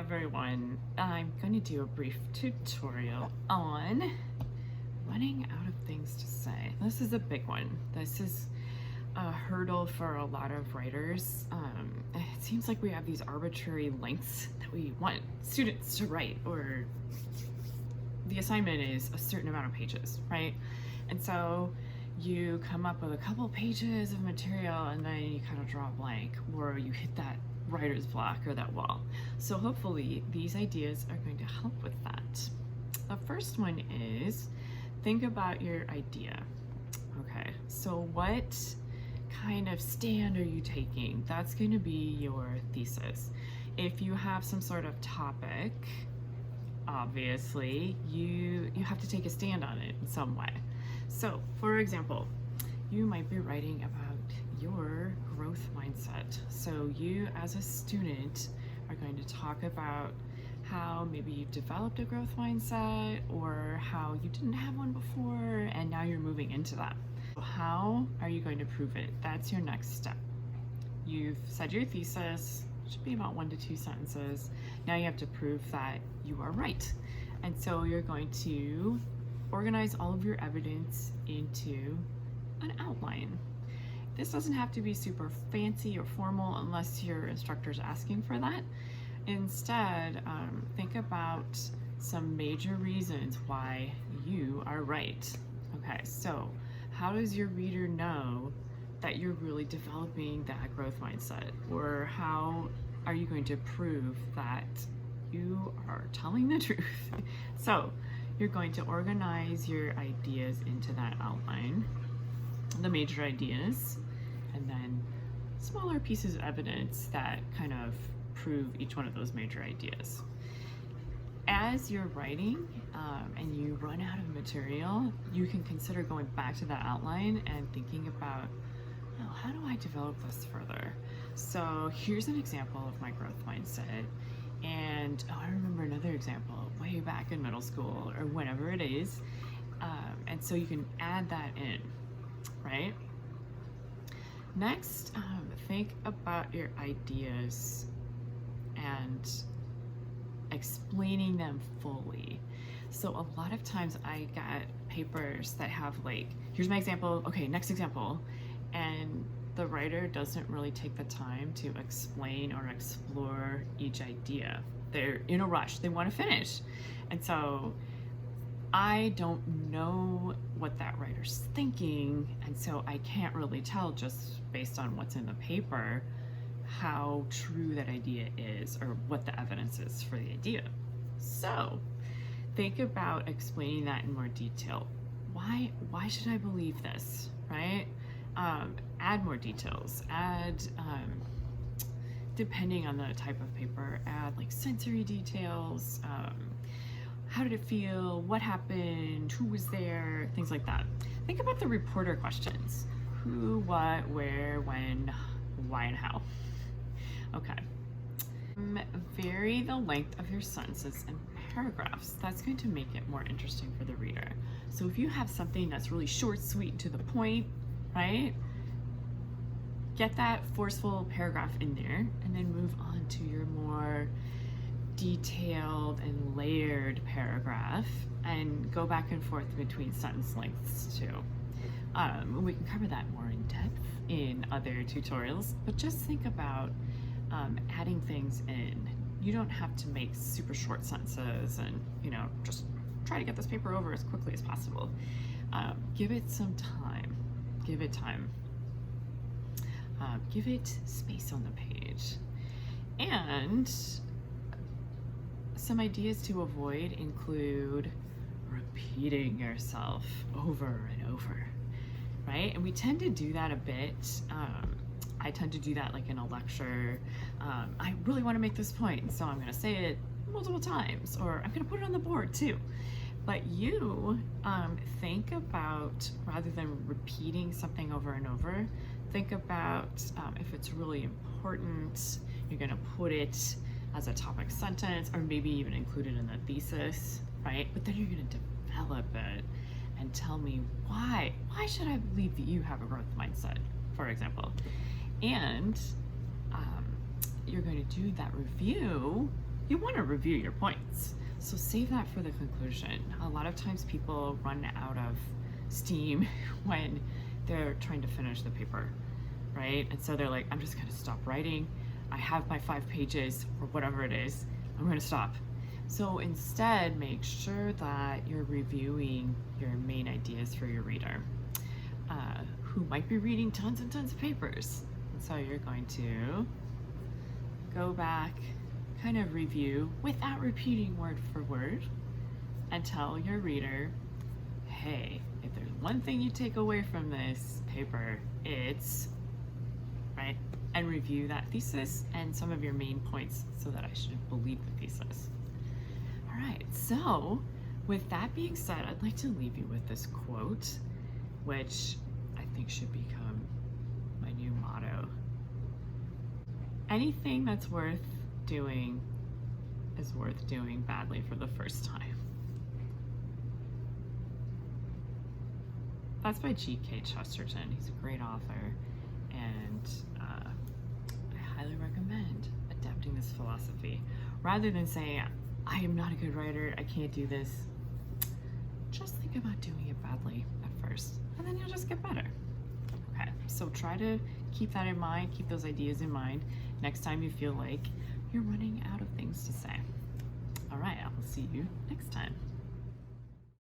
everyone, I'm going to do a brief tutorial on running out of things to say. This is a big one. This is a hurdle for a lot of writers. It seems like we have these arbitrary lengths that we want students to write, or the assignment is a certain amount of pages, right? And so you come up with a couple pages of material and then you kind of draw a blank, or you hit that writer's block or that wall. So hopefully these ideas are going to help with that. The first one is think about your idea. Okay, so what kind of stand are you taking? That's going to be your thesis. If you have some sort of topic, obviously you have to take a stand on it in some way. So for example, you might be writing about your growth mindset. So you as a student are going to talk about how maybe you've developed a growth mindset, or how you didn't have one before and now you're moving into that. How are you going to prove it? That's your next step. You've said your thesis, should be about 1 to 2 sentences. Now you have to prove that you are right. And so you're going to organize all of your evidence into an outline. This doesn't have to be super fancy or formal unless your instructor's asking for that. Instead, think about some major reasons why you are right. Okay, so how does your reader know that you're really developing that growth mindset? Or how are you going to prove that you are telling the truth? So you're going to organize your ideas into that outline, the major ideas, and then smaller pieces of evidence that kind of prove each one of those major ideas. As you're writing and you run out of material, you can consider going back to that outline and thinking about, oh, how do I develop this further? So here's an example of my growth mindset. And I remember another example way back in middle school or whenever it is. And so you can add that in, right? Next, think about your ideas and explaining them fully. So a lot of times I get papers that have like, here's my example, okay, next example. And the writer doesn't really take the time to explain or explore each idea. They're in a rush, they want to finish. And so I don't know what that writer's thinking, and so I can't really tell just based on what's in the paper how true that idea is or what the evidence is for the idea. So think about explaining that in more detail. Why should I believe this, right? Add more details, add, depending on the type of paper, add like sensory details, how did it feel, what happened, who was there, things like that. Think about the reporter questions. Who, what, where, when, why, and how. Okay. Vary the length of your sentences and paragraphs. That's going to make it more interesting for the reader. So if you have something that's really short, sweet, and to the point, right? Get that forceful paragraph in there and then move on to your more detailed and layered paragraph and go back and forth between sentence lengths too. We can cover that more in depth in other tutorials, but just think about adding things in. You don't have to make super short sentences and, just try to get this paper over as quickly as possible. Give it some time. Give it time. Give it space on the page. And some ideas to avoid include repeating yourself over and over, right? And we tend to do that a bit. I tend to do that like in a lecture. I really want to make this point, so I'm going to say it multiple times, or I'm going to put it on the board too. But you think about, rather than repeating something over and over, think about if it's really important, you're going to put it as a topic sentence, or maybe even include it in the thesis, right? But then you're going to develop it and tell me why should I believe that you have a growth mindset, for example. And you're going to do that review you want to review your points. So save that for the conclusion. A lot of times people run out of steam when they're trying to finish the paper, right? And so they're like, I'm just gonna stop writing. I have my 5 pages or whatever it is, I'm gonna stop. So instead, make sure that you're reviewing your main ideas for your reader, who might be reading tons and tons of papers. And so you're going to go back, kind of review without repeating word for word, and tell your reader, hey, if there's one thing you take away from this paper, it's, right? And review that thesis and some of your main points so that I should believe the thesis. All right, so with that being said, I'd like to leave you with this quote, which I think should become my new motto. Anything that's worth doing is worth doing badly for the first time. That's by G.K. Chesterton. He's a great author, and I highly recommend adapting this philosophy. Rather than saying, I am not a good writer, I can't do this, just think about doing it badly at first, and then you'll just get better. Okay, so try to keep that in mind, keep those ideas in mind next time you feel like you're running out of things to say. All right, I will see you next time.